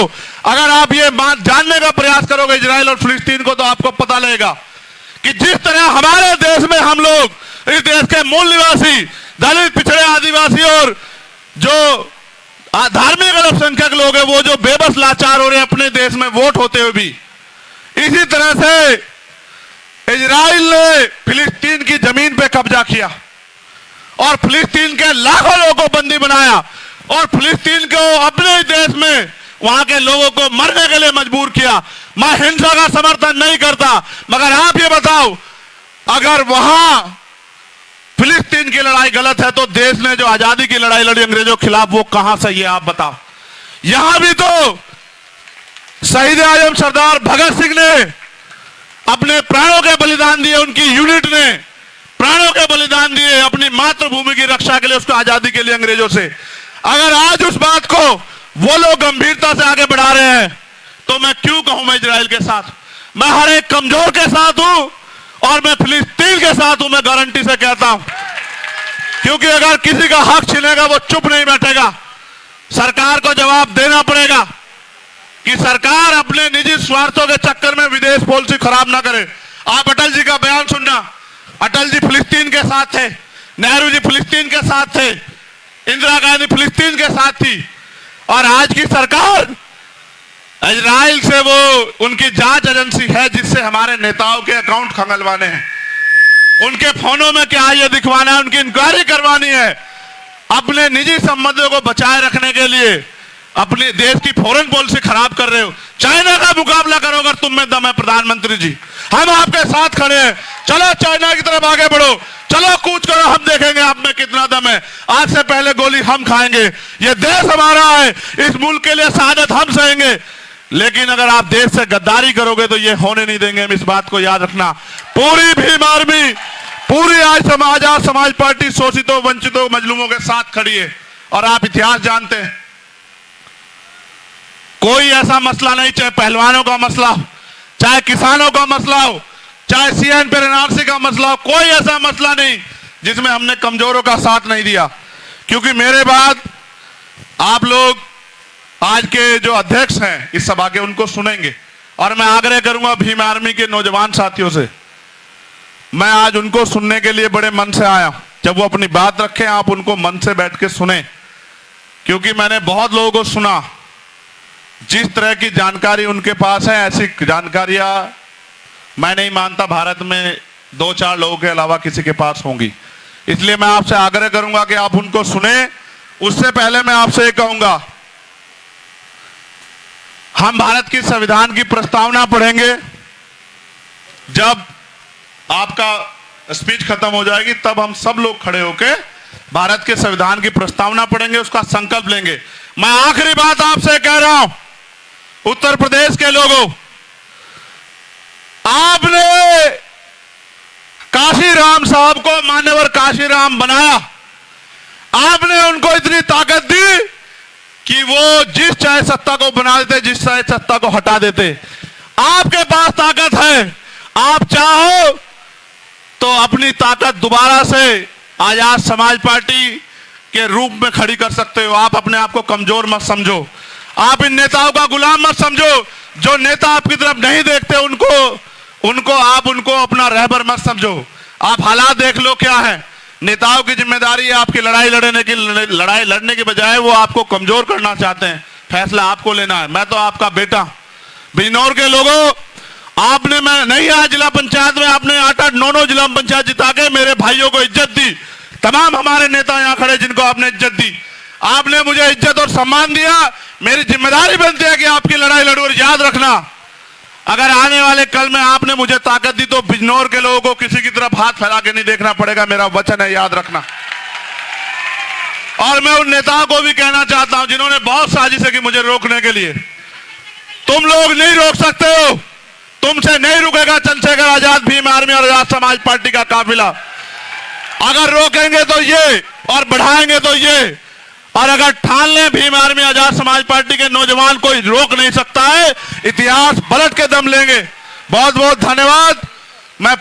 अगर आप ये बात जानने का प्रयास करोगे इजराइल और फिलिस्तीन को, तो आपको पता लगेगा कि जिस तरह हमारे देश में हम लोग, इस देश के मूल निवासी, दलित, पिछड़े, आदिवासी और जो धार्मिक अल्पसंख्यक लोग हैं, वो जो बेबस लाचार हो रहे हैं अपने देश में वोट होते हुए भी, इसी तरह से इजराइल ने फिलिस्तीन की जमीन पे कब्जा किया और फिलिस्तीन के लाखों लोगों को बंदी बनाया और फिलिस्तीन को अपने देश में वहां के लोगों को मरने के लिए मजबूर किया। मैं हिंसा का समर्थन नहीं करता, मगर आप ये बताओ, अगर वहां फिलिस्तीन की लड़ाई गलत है तो देश ने जो आजादी की लड़ाई लड़ी अंग्रेजों के खिलाफ, वो कहां सही है आप बताओ। यहां भी तो शहीद आजम सरदार भगत सिंह ने अपने प्राणों के बलिदान दिए, उनकी यूनिट ने प्राणों के बलिदान दिए अपनी मातृभूमि की रक्षा के लिए, उसको आजादी के लिए अंग्रेजों से। अगर आज उस बात को वो लोग गंभीरता से आगे बढ़ा रहे हैं, तो मैं क्यों कहूं मैं इजराइल के साथ। मैं हर एक कमजोर के साथ हूं और मैं फिलिस्तीन के साथ हूं, मैं गारंटी से कहता हूं, क्योंकि अगर किसी का हक छिनेगा वो चुप नहीं बैठेगा। सरकार को जवाब देना पड़ेगा कि सरकार अपने निजी स्वार्थों के चक्कर में विदेश पॉलिसी खराब ना करे। आप अटल जी का बयान सुनना, अटल जी फिलिस्तीन के साथ थे, नेहरू जी फिलिस्तीन के साथ थे, इंदिरा गांधी फिलिस्तीन के साथ थी, और आज की सरकार इजराइल से वो उनकी जांच एजेंसी है जिससे हमारे नेताओं के अकाउंट खंगलवाने हैं, उनके फोनों में क्या ये दिखवाना है, उनकी इंक्वायरी करवानी है। अपने निजी संबंधों को बचाए रखने के लिए अपने देश की फॉरेन पॉलिसी खराब कर रहे हो। चाइना का मुकाबला करो अगर तुम में दम है प्रधानमंत्री जी, हम आपके साथ खड़े हैं। चलो चाइना की तरफ आगे बढ़ो, चलो कूच करो, हम देखेंगे आप में कितना दम है। आज से पहले गोली हम खाएंगे, ये देश हमारा है, इस मुल्क के लिए शहादत हम सहेंगे। लेकिन अगर आप देश से गद्दारी करोगे तो ये होने नहीं देंगे, हम इस बात को याद रखना। पूरी भीम आर्मी, पूरी आज समाज पार्टी शोषितों, वंचितों, मजलूमों के साथ खड़ी है। और आप इतिहास जानते हैं, कोई ऐसा मसला नहीं, चाहे पहलवानों का मसला हो, चाहे किसानों का मसला हो, चाहे सीएन पर एनआरसी का मसला हो, कोई ऐसा मसला नहीं जिसमें हमने कमजोरों का साथ नहीं दिया। क्योंकि मेरे बाद आप लोग आज के जो अध्यक्ष हैं इस सभा के, उनको सुनेंगे, और मैं आग्रह करूंगा भीम आर्मी के नौजवान साथियों से, मैं आज उनको सुनने के लिए बड़े मन से आया। जब वो अपनी बात रखें, आप उनको मन से बैठ के सुने, क्योंकि मैंने बहुत लोगों को सुना, जिस तरह की जानकारी उनके पास है, ऐसी जानकारियां मैं नहीं मानता भारत में 2-4 लोगों के अलावा किसी के पास होंगी। इसलिए मैं आपसे आग्रह करूंगा कि आप उनको सुने। उससे पहले मैं आपसे ये कहूंगा, हम भारत की संविधान की प्रस्तावना पढ़ेंगे। जब आपका स्पीच खत्म हो जाएगी तब हम सब लोग खड़े होकर भारत के संविधान की प्रस्तावना पढ़ेंगे, उसका संकल्प लेंगे। मैं आखिरी बात आपसे कह रहा हूं, उत्तर प्रदेश के लोगों, आपने काशीराम साहब को मान्यवर काशीराम बनाया, आपने उनको इतनी ताकत दी कि वो जिस चाहे सत्ता को बना देते, जिस चाहे सत्ता को हटा देते। आपके पास ताकत है, आप चाहो तो अपनी ताकत दोबारा से आजाद समाज पार्टी के रूप में खड़ी कर सकते हो। आप अपने आप को कमजोर मत समझो, आप इन नेताओं का गुलाम मत समझो। जो नेता आपकी तरफ नहीं देखते उनको अपना रहबर मत समझो। आप हालात देख लो क्या है। नेताओं की जिम्मेदारी है आपकी लड़ाई लड़ने की बजाय वो आपको कमजोर करना चाहते हैं। फैसला आपको लेना है। मैं तो आपका बेटा, बिजनौर के लोगों, आपने, मैं नहीं आया जिला पंचायत में, आपने 8-9 जिला पंचायत जिता के मेरे भाइयों को इज्जत दी। तमाम हमारे नेता यहां खड़े जिनको आपने इज्जत दी, आपने मुझे इज्जत और सम्मान दिया। मेरी जिम्मेदारी बनती है कि आपकी लड़ाई लड़ूं। और याद रखना, अगर आने वाले कल में आपने मुझे ताकत दी तो बिजनौर के लोगों को किसी की तरफ हाथ फैला के नहीं देखना पड़ेगा, मेरा वचन है, याद रखना। और मैं उन नेताओं को भी कहना चाहता हूं जिन्होंने बहुत साजिशें की मुझे रोकने के लिए, तुम लोग नहीं रोक सकते हो, तुमसे नहीं रुकेगा चंद्रशेखर आजाद, भीम आर्मी और आजाद समाज पार्टी का काफिला। अगर रोकेंगे तो ये और बढ़ाएंगे तो ये, और अगर ठान लें भीम आर्मी आजाद समाज पार्टी के नौजवान कोई रोक नहीं सकता है, इतिहास पलट के दम लेंगे। बहुत बहुत धन्यवाद। मैं